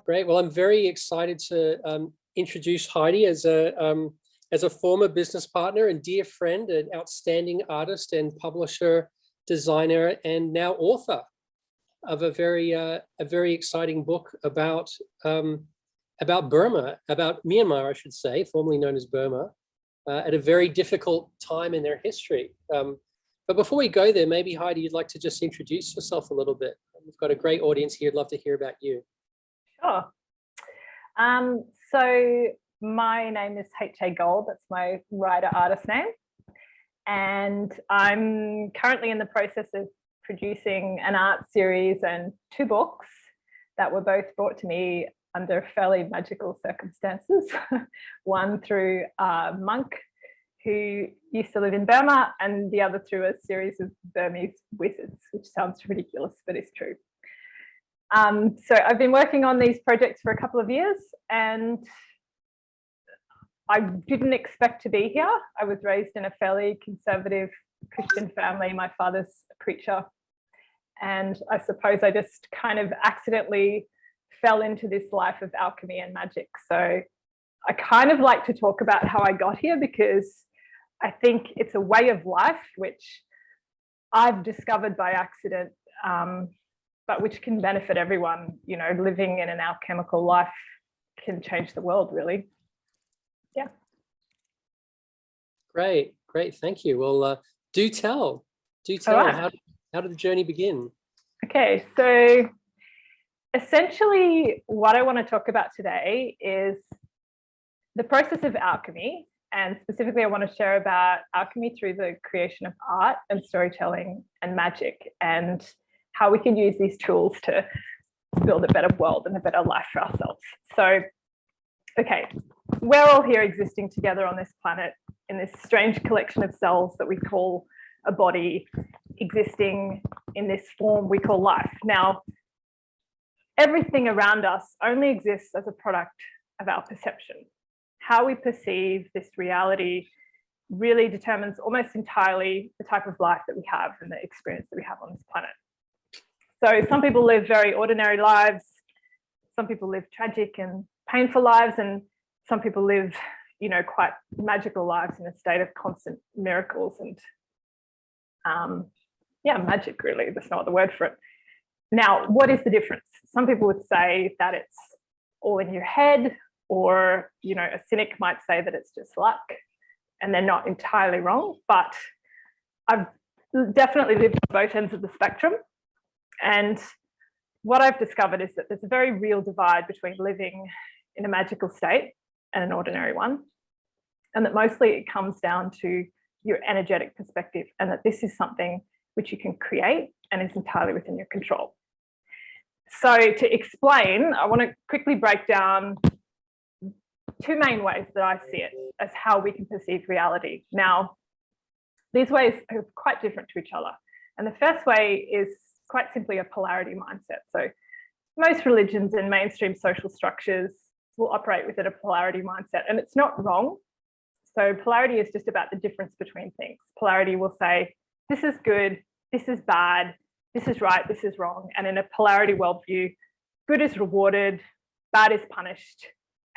Great. Well, I'm very excited to introduce Heidi as a former business partner and dear friend, an outstanding artist and publisher, designer, and now author of a very exciting book about Burma, about Myanmar, I should say, formerly known as Burma, at a very difficult time in their history. But before we go there, maybe Heidi, you'd like to just introduce yourself a little bit. We've got a great audience here. I'd love to hear about you. Sure. So my name is H.A. Gold. That's my writer artist name. And I'm currently in the process of producing an art series and 2 books that were both brought to me under fairly magical circumstances. One through a monk who used to live in Burma, and the other through a series of Burmese wizards, which sounds ridiculous, but it's true. So I've been working on these projects for a couple of years, and I didn't expect to be here. I was raised in a fairly conservative Christian family. My father's a preacher, and I suppose I just kind of accidentally fell into this life of alchemy and magic. So I kind of like to talk about how I got here, because I think it's a way of life which I've discovered by accident, but which can benefit everyone. You know, living in an alchemical life can change the world, really. Yeah. Great. Thank you. Well, do tell. Right. How did the journey begin? Okay, so essentially what I want to talk about today is the process of alchemy, and specifically I want to share about alchemy through the creation of art and storytelling and magic, and how we can use these tools to build a better world and a better life for ourselves. So, okay, we're all here existing together on this planet in this strange collection of cells that we call a body, existing in this form we call life. Now, everything around us only exists as a product of our perception. How we perceive this reality really determines almost entirely the type of life that we have and the experience that we have on this planet. So some people live very ordinary lives, some people live tragic and painful lives, and some people live, you know, quite magical lives in a state of constant miracles and yeah, magic, really. There's no other word for it. Now, what is the difference? Some people would say that it's all in your head, or, you know, a cynic might say that it's just luck, and they're not entirely wrong, but I've definitely lived on both ends of the spectrum. And what I've discovered is that there's a very real divide between living in a magical state and an ordinary one, and that mostly it comes down to your energetic perspective, and that this is something which you can create and is entirely within your control. So to explain, I want to quickly break down 2 main ways that I see it as how we can perceive reality. Now, these ways are quite different to each other. And the first way is quite simply a polarity mindset. So most religions and mainstream social structures will operate within a polarity mindset, and it's not wrong. So polarity is just about the difference between things. Polarity will say, this is good, this is bad, this is right, this is wrong. And in a polarity worldview, good is rewarded, bad is punished,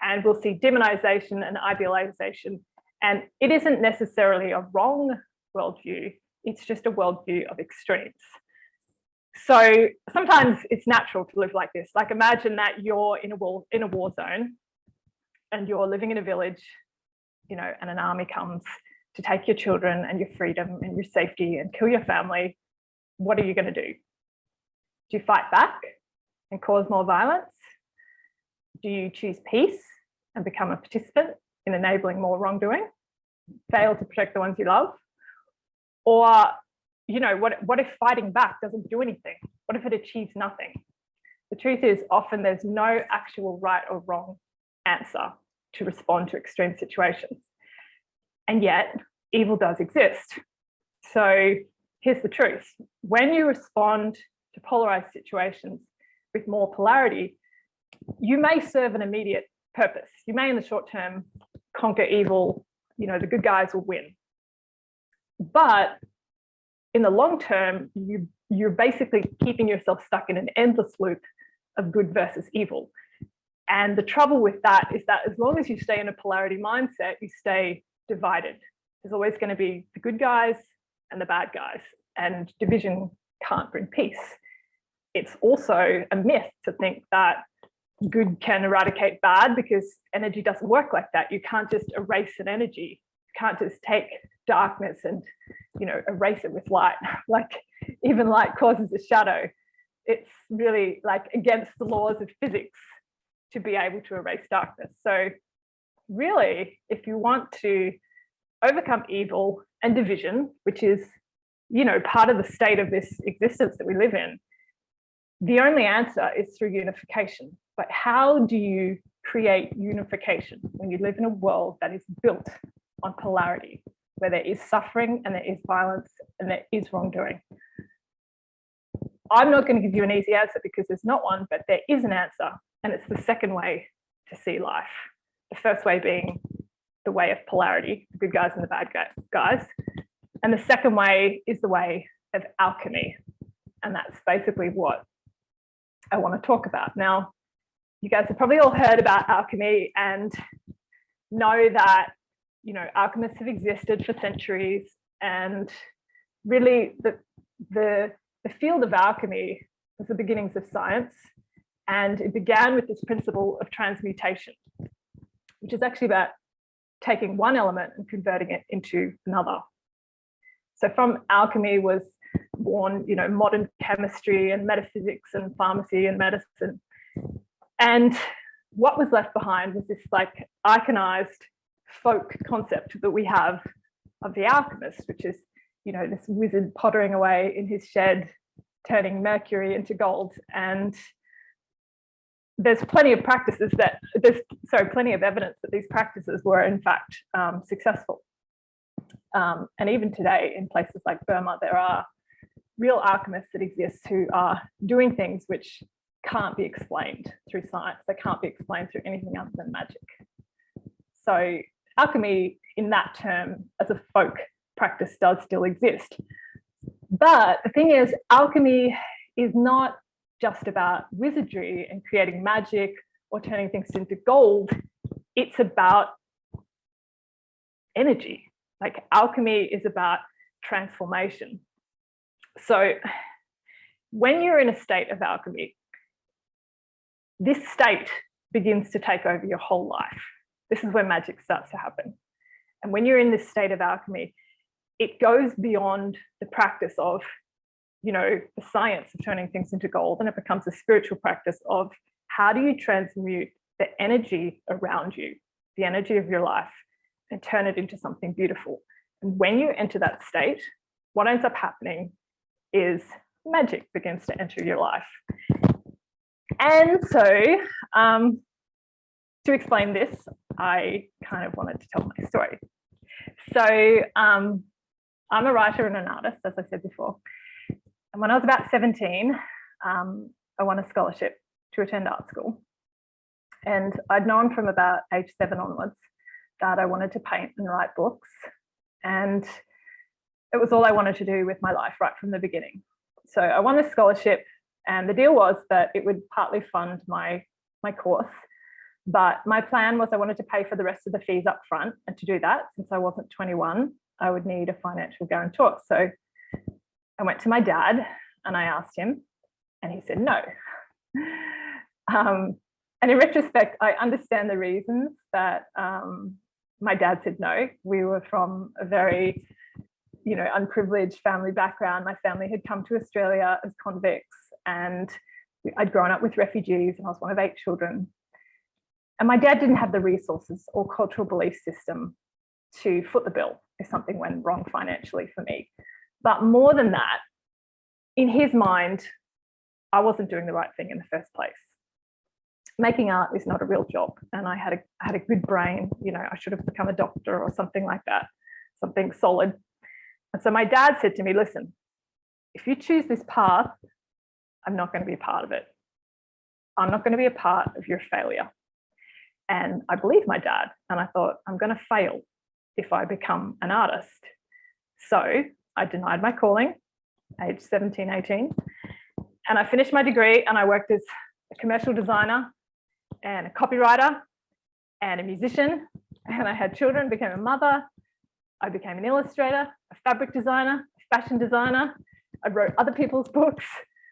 and we'll see demonization and idealization. And it isn't necessarily a wrong worldview, it's just a worldview of extremes. So sometimes it's natural to live like this. Like, imagine that you're in a war zone and you're living in a village, you know, and an army comes to take your children and your freedom and your safety and kill your family. What are you going to do? Do you fight back and cause more violence? Do you choose peace and become a participant in enabling more wrongdoing? Fail to protect the ones you love? Or, you know, what if fighting back doesn't do anything? What if it achieves nothing? The truth is, often there's no actual right or wrong answer to respond to extreme situations. And yet, evil does exist. So here's the truth. When you respond to polarized situations with more polarity, you may serve an immediate purpose. You may, in the short term, conquer evil. You know, the good guys will win. But in the long term, you're basically keeping yourself stuck in an endless loop of good versus evil. And the trouble with that is that as long as you stay in a polarity mindset, you stay divided. There's always going to be the good guys and the bad guys, and division can't bring peace. It's also a myth to think that good can eradicate bad, because energy doesn't work like that. You can't just erase an energy. You can't just take darkness and, you know, erase it with light. Like, even light causes a shadow. It's really like against the laws of physics to be able to erase darkness. So really, if you want to overcome evil and division, which is, you know, part of the state of this existence that we live in, the only answer is through unification. But how do you create unification when you live in a world that is built on polarity, where there is suffering and there is violence and there is wrongdoing? I'm not going to give you an easy answer because there's not one, but there is an answer, and it's the second way to see life. The first way being the way of polarity, the good guys and the bad guys. And the second way is the way of alchemy. And that's basically what I want to talk about. Now, you guys have probably all heard about alchemy and know that, you know, alchemists have existed for centuries, and really the field of alchemy was the beginnings of science, and it began with this principle of transmutation, which is actually about taking one element and converting it into another. So from alchemy was born, you know, modern chemistry and metaphysics and pharmacy and medicine. And what was left behind was this like iconized folk concept that we have of the alchemist, which is, you know, this wizard pottering away in his shed, turning mercury into gold. And there's plenty of practices that, plenty of evidence that these practices were in fact successful. And even today in places like Burma, there are real alchemists that exist who are doing things which can't be explained through science. They can't be explained through anything other than magic. So alchemy in that term as a folk practice does still exist. But the thing is, alchemy is not just about wizardry and creating magic or turning things into gold. It's about energy. Like, alchemy is about transformation. So when you're in a state of alchemy, this state begins to take over your whole life. This is where magic starts to happen. And when you're in this state of alchemy, it goes beyond the practice of, you know, the science of turning things into gold, and it becomes a spiritual practice of how do you transmute the energy around you, the energy of your life, and turn it into something beautiful. And when you enter that state, what ends up happening is magic begins to enter your life. And so to explain this, I kind of wanted to tell my story. So I'm a writer and an artist, as I said before. And when I was about 17, I won a scholarship to attend art school. And I'd known from about age 7 onwards that I wanted to paint and write books. And it was all I wanted to do with my life right from the beginning. So I won this scholarship, and the deal was that it would partly fund my course. But my plan was I wanted to pay for the rest of the fees up front. And to do that, since I wasn't 21, I would need a financial guarantor. So I went to my dad and I asked him, and he said no. And in retrospect, I understand the reasons that my dad said no. We were from a very, you know, unprivileged family background. My family had come to Australia as convicts, and I'd grown up with refugees, and I was one of 8 children. And my dad didn't have the resources or cultural belief system to foot the bill if something went wrong financially for me. But more than that, in his mind, I wasn't doing the right thing in the first place. Making art is not a real job, and I had a good brain. You know, I should have become a doctor or something like that, something solid. And so my dad said to me, listen, if you choose this path, I'm not going to be a part of it. I'm not going to be a part of your failure. And I believed my dad, and I thought, I'm going to fail if I become an artist. So I denied my calling, age 17, 18, and I finished my degree, and I worked as a commercial designer and a copywriter and a musician, and I had children, became a mother. I became an illustrator, a fabric designer, a fashion designer. I wrote other people's books.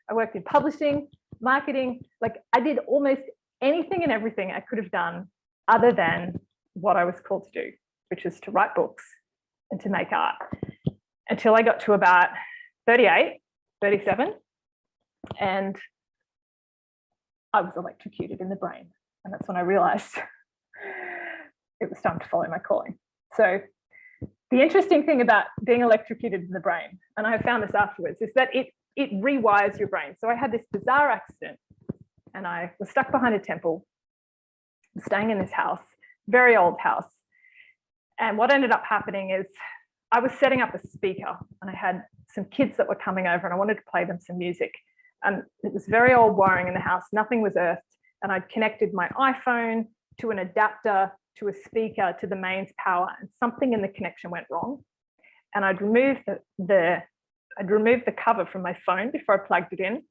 I worked in publishing, marketing. Like, I did almost anything and everything I could have done other than what I was called to do, which was to write books and to make art, until I got to about 38, 37, and I was electrocuted in the brain. And that's when I realized it was time to follow my calling. So the interesting thing about being electrocuted in the brain, and I have found this afterwards, is that it rewires your brain. So I had this bizarre accident and I was stuck behind a temple, staying in this house, very old house. And what ended up happening is I was setting up a speaker and I had some kids that were coming over and I wanted to play them some music. And it was very old wiring in the house, nothing was earthed. And I'd connected my iPhone to an adapter, to a speaker, to the mains power, and something in the connection went wrong. And I'd removed the cover from my phone before I plugged it in.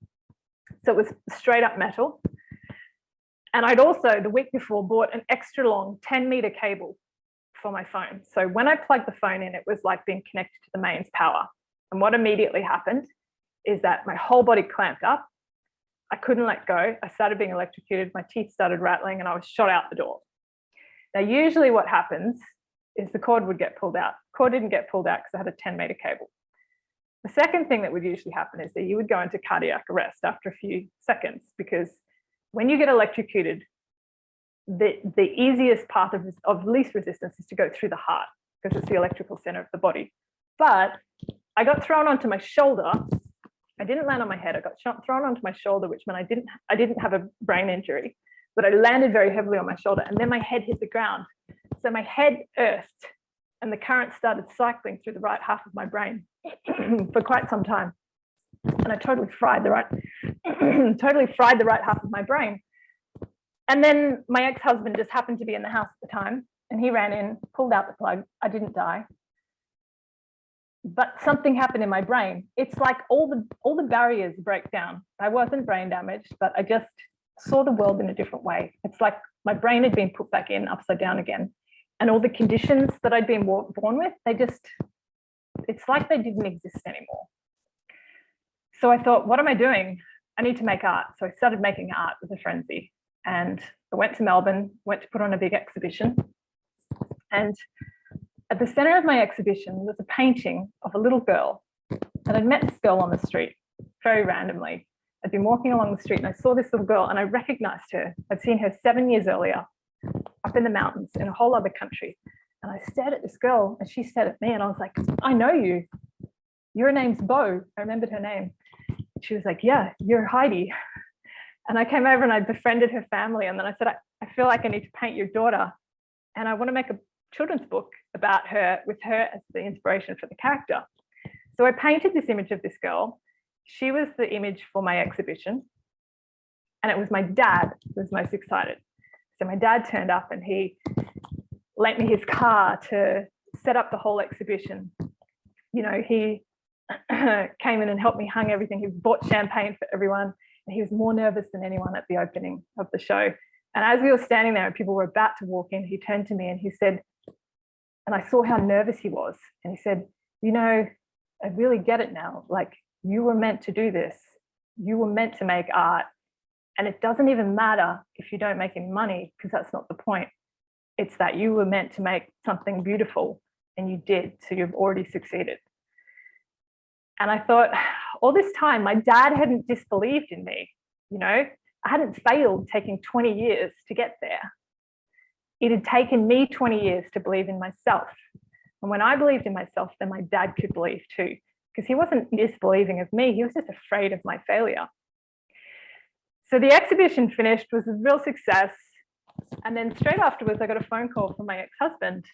So it was straight up metal. And I'd also, the week before, bought an extra long 10-meter cable for my phone. So when I plugged the phone in, it was like being connected to the mains power. And what immediately happened is that my whole body clamped up. I couldn't let go. I started being electrocuted. My teeth started rattling and I was shot out the door. Now, usually what happens is the cord would get pulled out. Cord didn't get pulled out because I had a 10-meter cable. The second thing that would usually happen is that you would go into cardiac arrest after a few seconds, because when you get electrocuted, the easiest path of least resistance is to go through the heart, because it's the electrical center of the body. But I got thrown onto my shoulder. I didn't land on my head. I got thrown onto my shoulder, which meant I didn't have a brain injury, but I landed very heavily on my shoulder, and then my head hit the ground. So my head earthed and the current started cycling through the right half of my brain for quite some time. And I totally fried the right half of my brain. And then my ex-husband just happened to be in the house at the time, and he ran in, pulled out the plug. I didn't die, but something happened in my brain. It's like all the barriers break down. I wasn't brain damaged, but I just saw the world in a different way. It's like my brain had been put back in upside down again. And all the conditions that I'd been born with, it's like they didn't exist anymore. So I thought, what am I doing? I need to make art. So I started making art with a frenzy. And I went to Melbourne, went to put on a big exhibition. And at the center of my exhibition was a painting of a little girl. And I'd met this girl on the street very randomly. I'd been walking along the street and I saw this little girl and I recognized her. I'd seen her 7 years earlier up in the mountains in a whole other country. And I stared at this girl and she stared at me and I was like, I know you. Your name's Bo. I remembered her name. She was like, yeah, you're Heidi. And I came over and I befriended her family. And then I said, I feel like I need to paint your daughter. And I want to make a children's book about her with her as the inspiration for the character. So I painted this image of this girl. She was the image for my exhibition. And it was my dad who was most excited. So my dad turned up and he lent me his car to set up the whole exhibition. You know, he came in and helped me hang everything. He bought champagne for everyone. And he was more nervous than anyone at the opening of the show. And as we were standing there and people were about to walk in, he turned to me and he said, and I saw how nervous he was. And he said, you know, I really get it now. Like, you were meant to do this. You were meant to make art. And it doesn't even matter if you don't make any money, because that's not the point. It's that you were meant to make something beautiful and you did. So you've already succeeded. And I thought, all this time, my dad hadn't disbelieved in me. You know, I hadn't failed, taking 20 years to get there. It had taken me 20 years to believe in myself. And when I believed in myself, then my dad could believe too, because he wasn't disbelieving of me. He was just afraid of my failure. So the exhibition finished, was a real success. And then straight afterwards, I got a phone call from my ex-husband.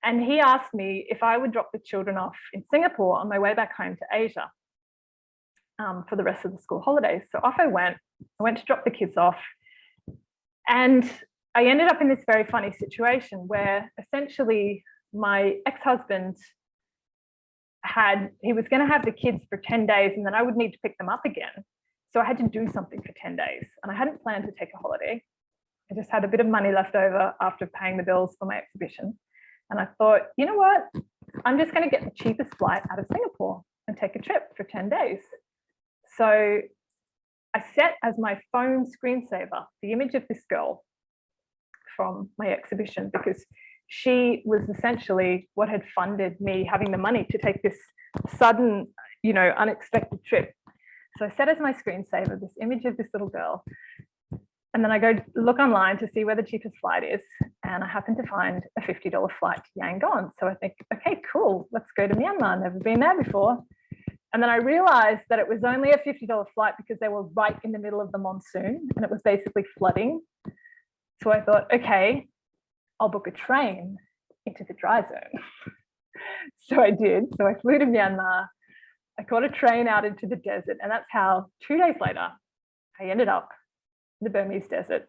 And he asked me if I would drop the children off in Singapore on my way back home to Asia for the rest of the school holidays. So off I went to drop the kids off. And I ended up in this very funny situation where essentially my ex-husband he was going to have the kids for 10 days and then I would need to pick them up again. So I had to do something for 10 days and I hadn't planned to take a holiday. I just had a bit of money left over after paying the bills for my exhibition. And I thought, you know what? I'm just going to get the cheapest flight out of Singapore and take a trip for 10 days. So I set as my phone screensaver the image of this girl from my exhibition, because she was essentially what had funded me having the money to take this sudden, unexpected trip. So I set as my screensaver this image of this little girl. And then I go look online to see where the cheapest flight is. And I happen to find a $50 flight to Yangon. So I think, okay, cool, let's go to Myanmar. Never been there before. And then I realized that it was only a $50 flight because they were right in the middle of the monsoon and it was basically flooding. So I thought, okay, I'll book a train into the dry zone. So I did. So I flew to Myanmar. I caught a train out into the desert. And that's how 2 days later, I ended up in the Burmese desert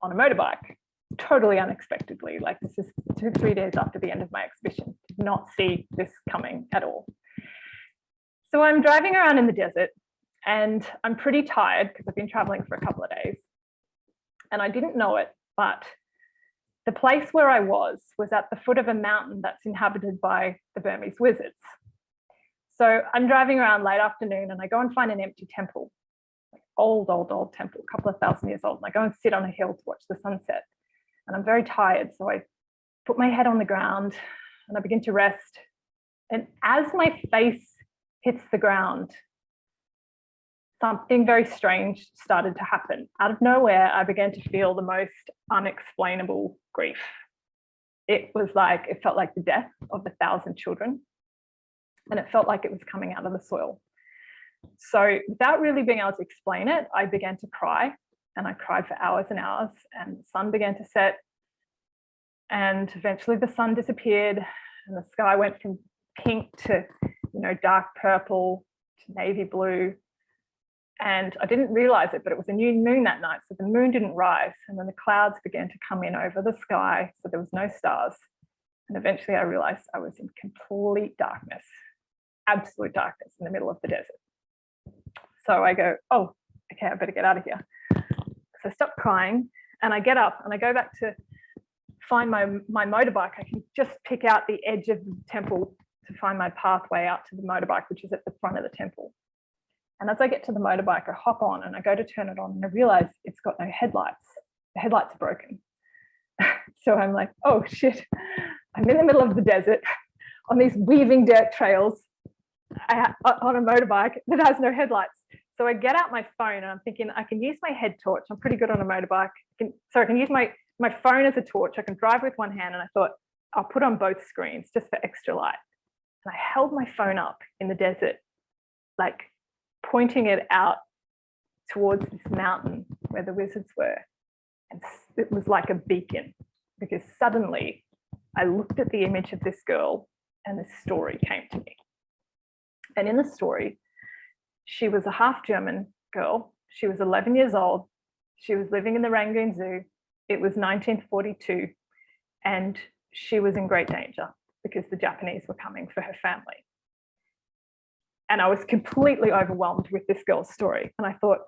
on a motorbike, totally unexpectedly. Like, this is 2-3 days after the end of my exhibition. Did not see this coming at all. So I'm driving around in the desert and I'm pretty tired because I've been traveling for a couple of days. And I didn't know it, but the place where I was at the foot of a mountain that's inhabited by the Burmese Wizards. So I'm driving around late afternoon and I go and find an empty temple, like old temple, a couple of thousand years old. And I go and sit on a hill to watch the sunset. And I'm very tired. So I put my head on the ground and I begin to rest. And as my face hits the ground, something very strange started to happen. Out of nowhere, I began to feel the most unexplainable grief. It felt like the death of 1,000 children. And it felt like it was coming out of the soil. So without really being able to explain it, I began to cry, and I cried for hours and hours, and the sun began to set. And eventually the sun disappeared and the sky went from pink to, dark purple to navy blue. And I didn't realize it, but it was a new moon that night. So the moon didn't rise. And then the clouds began to come in over the sky. So there was no stars. And eventually I realized I was in complete darkness, absolute darkness in the middle of the desert. So I go, oh, okay, I better get out of here. So I stop crying and I get up and I go back to find my motorbike. I can just pick out the edge of the temple to find my pathway out to the motorbike, which is at the front of the temple. And as I get to the motorbike, I hop on and I go to turn it on and I realize it's got no headlights. The headlights are broken. So I'm like, oh shit, I'm in the middle of the desert on these weaving dirt trails on a motorbike that has no headlights. So I get out my phone and I'm thinking I can use my head torch. I'm pretty good on a motorbike. I can use my phone as a torch. I can drive with one hand. And I thought I'll put on both screens just for extra light. And I held my phone up in the desert, like pointing it out towards this mountain where the wizards were. And it was like a beacon, because suddenly I looked at the image of this girl and this story came to me. And in the story, she was a half German girl. She was 11 years old. She was living in the Rangoon Zoo. It was 1942, and she was in great danger because the Japanese were coming for her family. And I was completely overwhelmed with this girl's story. And I thought,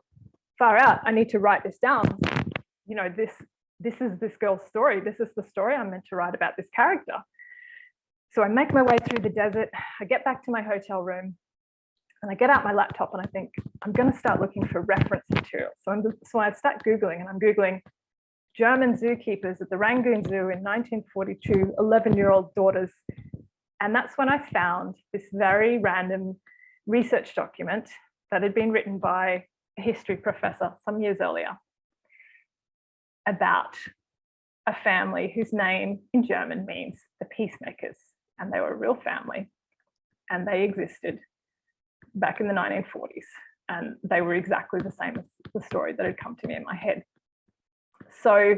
far out, I need to write this down. This is this girl's story. This is the story I'm meant to write about this character. So I make my way through the desert. I get back to my hotel room and I get out my laptop and I think, I'm going to start looking for reference material. So I start Googling, and I'm Googling German zookeepers at the Rangoon Zoo in 1942, 11-year-old daughters. And that's when I found this very random research document that had been written by a history professor some years earlier about a family whose name in German means the Peacemakers. And they were a real family, and they existed back in the 1940s. And they were exactly the same as the story that had come to me in my head. So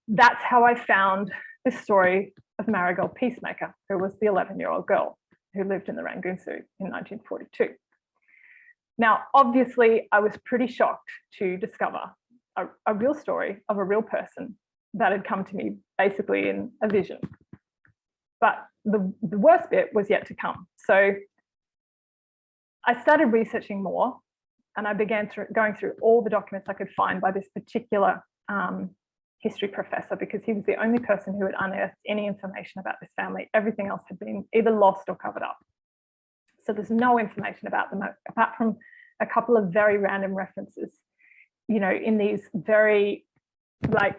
that's how I found this story of Marigold Peacemaker, who was the 11-year-old girl who lived in the Rangoon Zoo in 1942. Now, obviously, I was pretty shocked to discover a real story of a real person that had come to me basically in a vision. But the worst bit was yet to come. So I started researching more, and I began going through all the documents I could find by this particular history professor because he was the only person who had unearthed any information about this family. Everything else had been either lost or covered up. So there's no information about them apart from a couple of very random references, you know, in these very, like,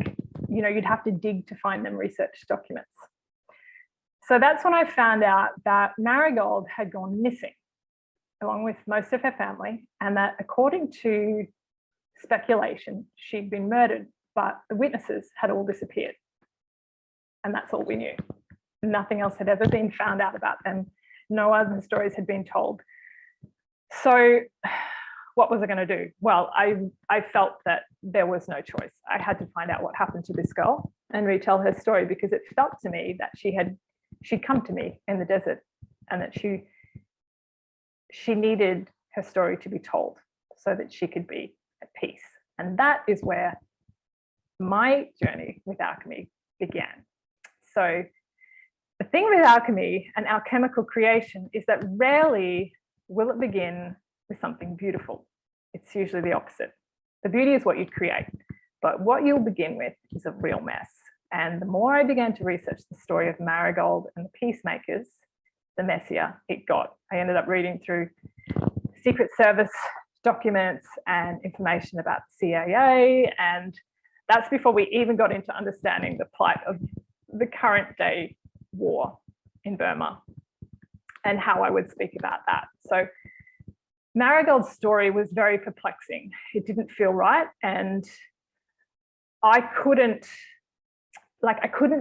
you know, you'd have to dig to find them research documents. So that's when I found out that Marigold had gone missing along with most of her family, and that according to speculation, she'd been murdered, but the witnesses had all disappeared. And that's all we knew. Nothing else had ever been found out about them. No other stories had been told. So what was I going to do? Well, I felt that there was no choice. I had to find out what happened to this girl and retell her story, because it felt to me that she'd come to me in the desert, and that she needed her story to be told so that she could be at peace. And that is where my journey with alchemy began. So the thing with alchemy and alchemical creation is that rarely will it begin with something beautiful. It's usually the opposite. The beauty is what you create, but what you'll begin with is a real mess. And the more I began to research the story of Marigold and the Peacemakers, the messier it got. I ended up reading through Secret Service documents and information about the CIA, and that's before we even got into understanding the plight of the current day war in Burma and how I would speak about that. So Marigold's story was very perplexing. It didn't feel right, and I couldn't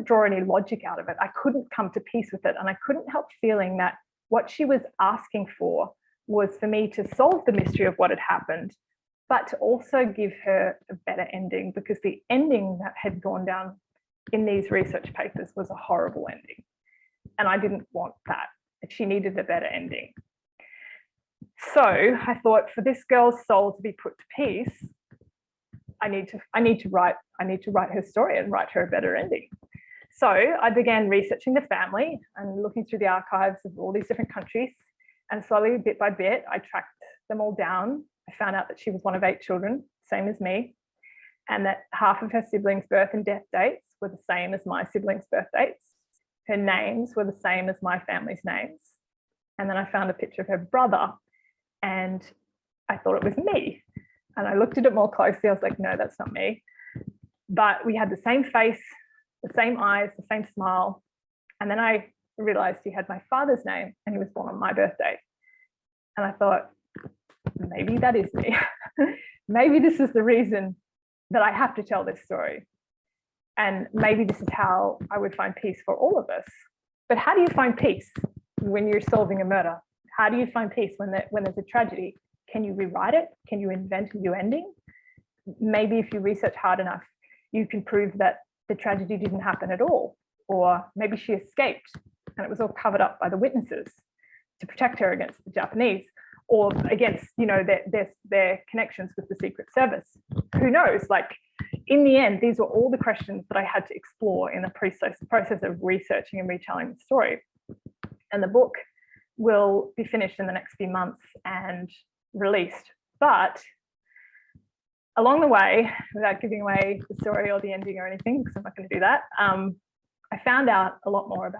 draw any logic out of it. I couldn't come to peace with it, and I couldn't help feeling that what she was asking for was for me to solve the mystery of what had happened, but to also give her a better ending, because the ending that had gone down in these research papers was a horrible ending. And I didn't want that. She needed a better ending. So I thought, for this girl's soul to be put to peace, I need to write her story and write her a better ending. So I began researching the family and looking through the archives of all these different countries, and slowly, bit by bit, I tracked them all down. I found out that she was one of 8 children, same as me, and that half of her siblings' birth and death dates were the same as my siblings' birth dates. Her names were the same as my family's names. And then I found a picture of her brother, and I thought it was me. And I looked at it more closely. I was like, no, that's not me. But we had the same face, the same eyes, the same smile. And then I realized he had my father's name, and he was born on my birthday. And I thought, maybe that is me. Maybe this is the reason that I have to tell this story. And maybe this is how I would find peace for all of us. But how do you find peace when you're solving a murder? How do you find peace when there's a tragedy? Can you rewrite it? Can you invent a new ending? Maybe if you research hard enough, you can prove that the tragedy didn't happen at all. Or maybe she escaped and it was all covered up by the witnesses to protect her against the Japanese, or against, you know, their connections with the Secret Service. Who knows? Like, in the end, these were all the questions that I had to explore in the process of researching and retelling the story. And the book will be finished in the next few months and released. But along the way, without giving away the story or the ending or anything, because I'm not going to do that, I found out a lot more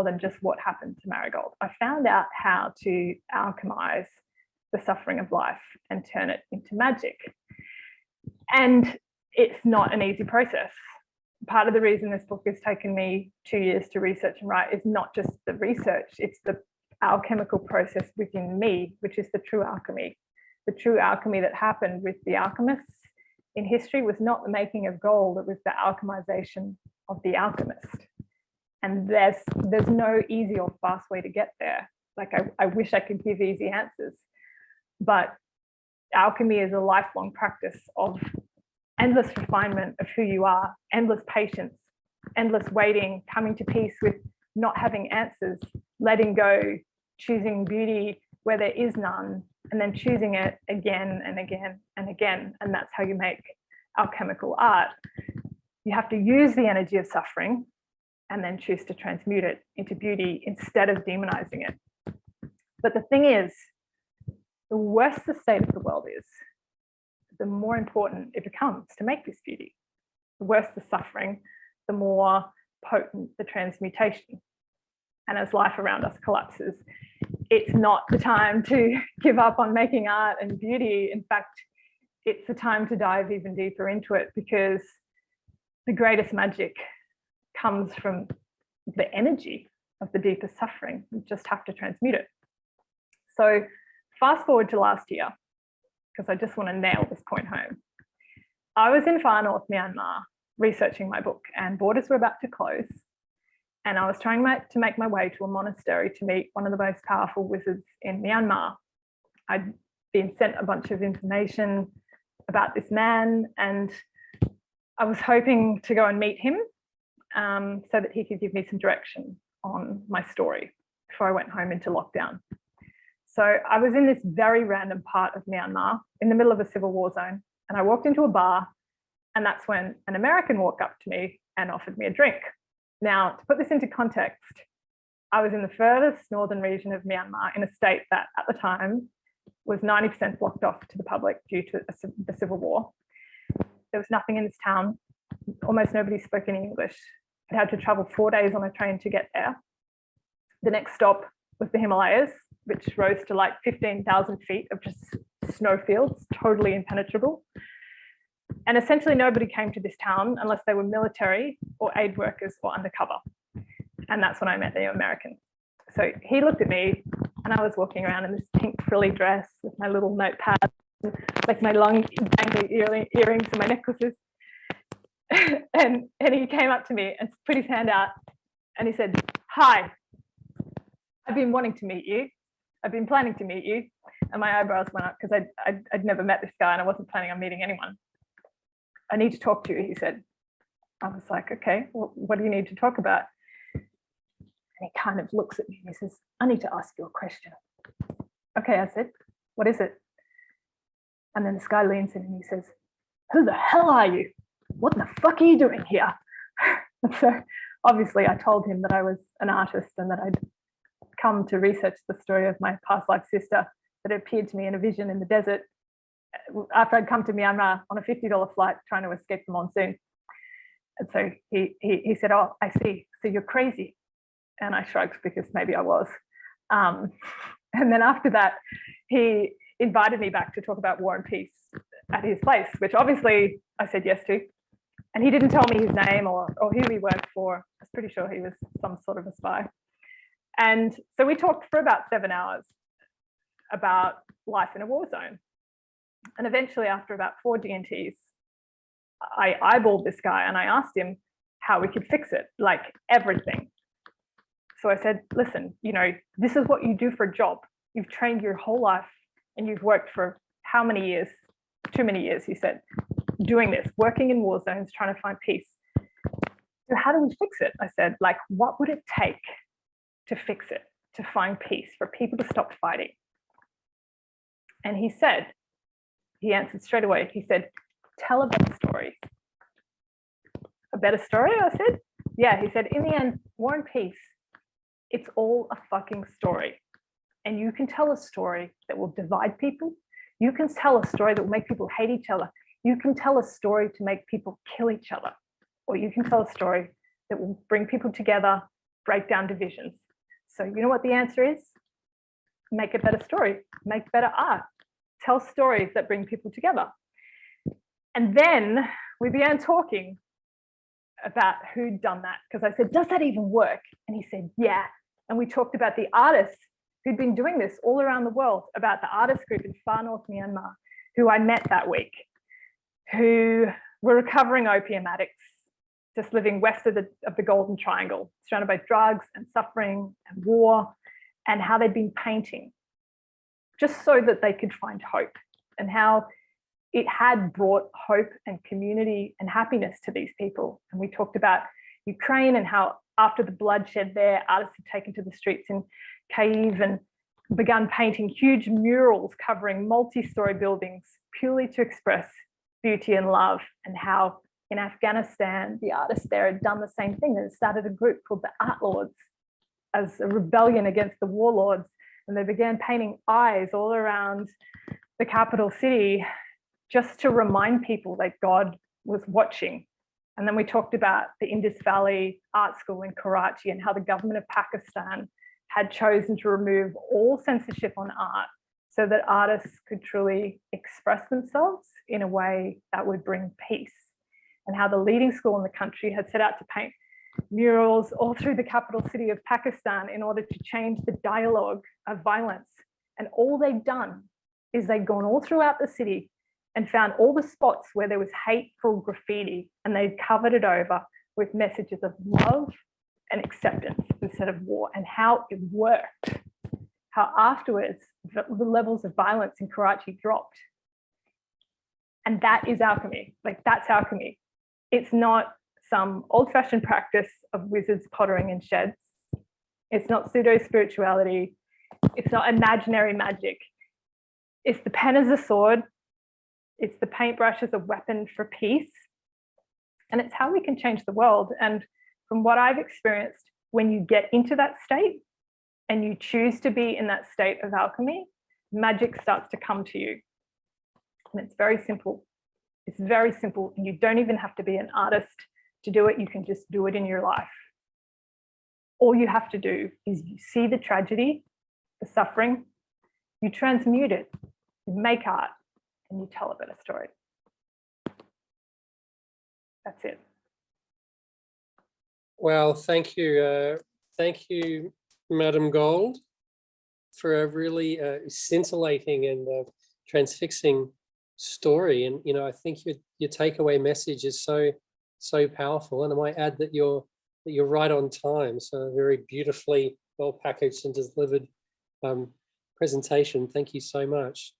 than just what happened to Marigold. I found out how to alchemize the suffering of life and turn it into magic. And it's not an easy process. Part of the reason this book has taken me 2 years to research and write is not just the research, it's the alchemical process within me, which is the true alchemy. The true alchemy that happened with the alchemists in history was not the making of gold, it was the alchemization of the alchemist. And there's no easy or fast way to get there. Like, I wish I could give easy answers, but alchemy is a lifelong practice of endless refinement of who you are, endless patience, endless waiting, coming to peace with not having answers, letting go, choosing beauty where there is none, and then choosing it again and again and again. And that's how you make alchemical art. You have to use the energy of suffering and then choose to transmute it into beauty instead of demonizing it. But the thing is, the worse the state of the world is, the more important it becomes to make this beauty. the worse the suffering, the more potent the transmutation. And as life around us collapses, it's not the time to give up on making art and beauty. In fact, it's the time to dive even deeper into it, because the greatest magic comes from the energy of the deepest suffering. You just have to transmute it. So fast forward to last year, because I just want to nail this point home. I was in far north Myanmar researching my book, and borders were about to close. And I was trying to make my way to a monastery to meet one of the most powerful wizards in Myanmar. I'd been sent a bunch of information about this man, and I was hoping to go and meet him so that he could give me some direction on my story before I went home into lockdown. So I was in this very random part of Myanmar in the middle of a civil war zone, and I walked into a bar, and that's when an American walked up to me and offered me a drink. Now, to put this into context, I was in the furthest northern region of Myanmar, in a state that at the time was 90% blocked off to the public due to the civil war. There was nothing in this town. Almost nobody spoke any English. I had to travel 4 days on a train to get there. The next stop was the Himalayas, which rose to like 15,000 feet of just snowfields, totally impenetrable. And essentially nobody came to this town unless they were military or aid workers or undercover. And that's when I met the American. So he looked at me, and I was walking around in this pink frilly dress with my little notepad, like my long dangly earrings and my necklaces. and he came up to me and put his hand out, and he said, "Hi, I've been wanting to meet you. I've been planning to meet you." And my eyebrows went up, because I'd never met this guy, and I wasn't planning on meeting anyone. "I need to talk to you," he said. I was like, "Okay, well, what do you need to talk about?" And he kind of looks at me and he says, "I need to ask you a question." "Okay," I said, "What is it?" And then this guy leans in and he says, "Who the hell are you? What the fuck are you doing here?" And so obviously I told him that I was an artist and that I'd come to research the story of my past life sister that appeared to me in a vision in the desert after I'd come to Myanmar on a $50 flight trying to escape the monsoon. And so he said, "Oh, I see. So you're crazy." And I shrugged, because maybe I was. And then after that, he invited me back to talk about war and peace at his place, which obviously I said yes to. And he didn't tell me his name or who he worked for. I was pretty sure he was some sort of a spy. And so we talked for about 7 hours about life in a war zone. And eventually, after about 4 D&Ts, I eyeballed this guy and I asked him how we could fix it, like everything. So I said, "Listen, this is what you do for a job. You've trained your whole life and you've worked for how many years? Too many years," he said, "doing this, working in war zones, trying to find peace. So how do we fix it?" I said, "Like, what would it take to fix it, to find peace, for people to stop fighting?" And he answered straight away. He said, "Tell a better story." "A better story?" I said. "Yeah," he said, "in the end, war and peace, it's all a fucking story. And you can tell a story that will divide people. You can tell a story that will make people hate each other. You can tell a story to make people kill each other. Or you can tell a story that will bring people together, break down divisions. So you know what the answer is? Make a better story, make better art, tell stories that bring people together." And then we began talking about who'd done that, because I said, "Does that even work?" And he said, "Yeah." And we talked about the artists who'd been doing this all around the world, about the artist group in far north Myanmar, who I met that week, who were recovering opium addicts, just living west of the Golden Triangle, surrounded by drugs and suffering and war, and how they'd been painting just so that they could find hope, and how it had brought hope and community and happiness to these people. And we talked about Ukraine and how after the bloodshed there, artists had taken to the streets in Kyiv and begun painting huge murals covering multi-story buildings purely to express beauty and love, and how in Afghanistan, the artists there had done the same thing. They started a group called the Art Lords as a rebellion against the warlords, and they began painting eyes all around the capital city just to remind people that God was watching And then we talked about the Indus Valley Art School in Karachi and how the government of Pakistan had chosen to remove all censorship on art so that artists could truly express themselves in a way that would bring peace, and how the leading school in the country had set out to paint murals all through the capital city of Pakistan in order to change the dialogue of violence. And all they've done is they've gone all throughout the city and found all the spots where there was hateful graffiti, and they've covered it over with messages of love and acceptance instead of war, and how it worked. How afterwards, the levels of violence in Karachi dropped. And that is alchemy. Like, that's alchemy. It's not some old-fashioned practice of wizards pottering in sheds. It's not pseudo-spirituality. It's not imaginary magic. It's the pen as a sword. It's the paintbrush as a weapon for peace. And it's how we can change the world. And from what I've experienced, when you get into that state and you choose to be in that state of alchemy, magic starts to come to you. And it's very simple. It's very simple. And you don't even have to be an artist to do it. You can just do it in your life. All you have to do is you see the tragedy, the suffering, you transmute it, you make art, and you tell a better story. That's it. Well, thank you. Thank you, Madam Gold, for a really scintillating and transfixing story. And, you know, I think your takeaway message is so powerful. And I might add that you're right on time. So a very beautifully well packaged and delivered presentation. Thank you so much.